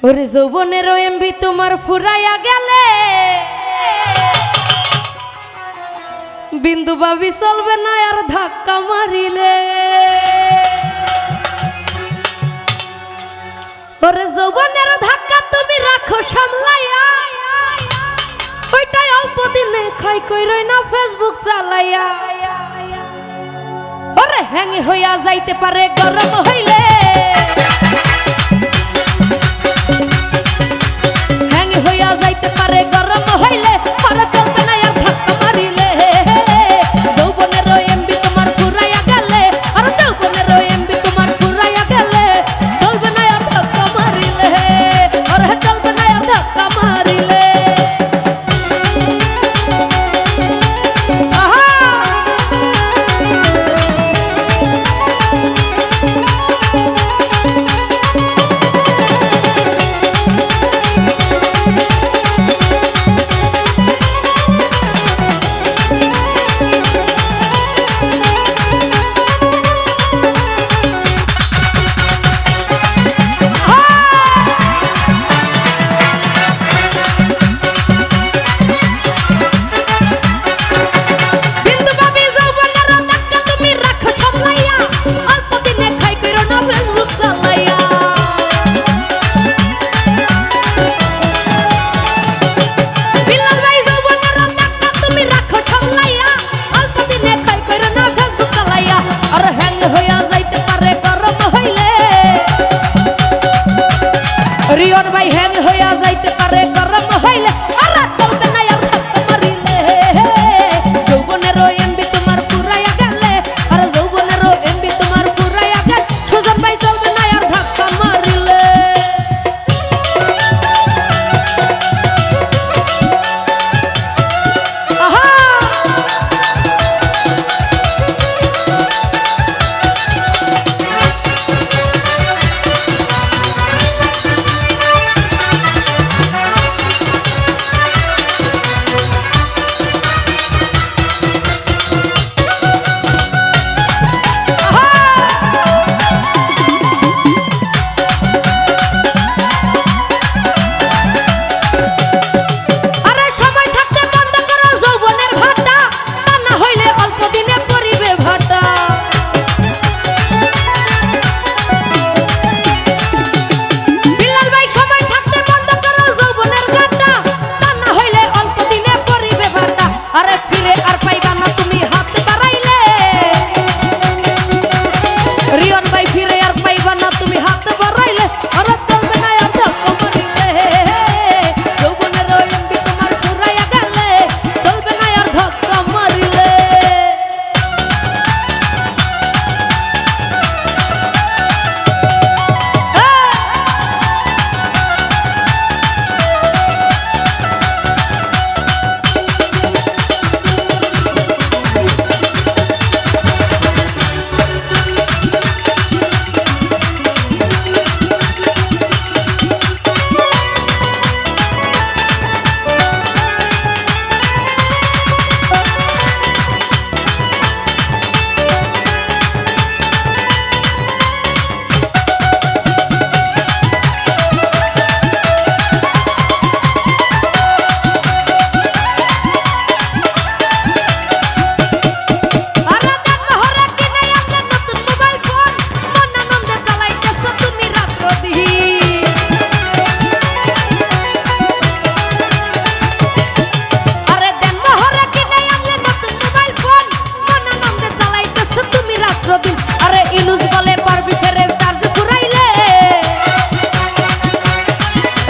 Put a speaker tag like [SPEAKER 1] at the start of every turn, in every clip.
[SPEAKER 1] ওরে যৌবনের এমবি তোমার ফুরাইয়া গেলে বিন্দু ভাবি চলবে না আর ধাক্কা মারিলে। ওরে যৌবনের ধাক্কা তুমি রাখো সামলাইয়া, ওইটাই অল্প দিনে খাই কইরই না ফেসবুক চালাইয়া। ওরে হ্যাঙ্গি হইয়া যাইতে পারে গরম হইলে, হ্যাঙ্গি হইয়া যাইতে পারে গরম হইলে, আর চলবে না আর ধাক্কা মারিলে। যৌবনের এমবি তোমার ফুরাইয়া গেলে, আর যৌবনের এমবি তোমার ফুরাইয়া গেলে, চলবে না আর ধাক্কা মারিলে, আর চলবে না আর ধাক্কা মারিলে। রিয়ন ভাই হ্যাং হইয়া যাইতে পারে গরম হইলে, আর চলবে না আর ধাক্কা মারিলে। যৌবনের এমবি তোমার ফুরাইয়া গেলে, আর যৌবনের এমবি তোমার ফুরাইয়া গেলে, সুজন ভাই চলবে না আর ধাক্কা মারিলে।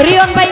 [SPEAKER 1] রিয়ন ভাই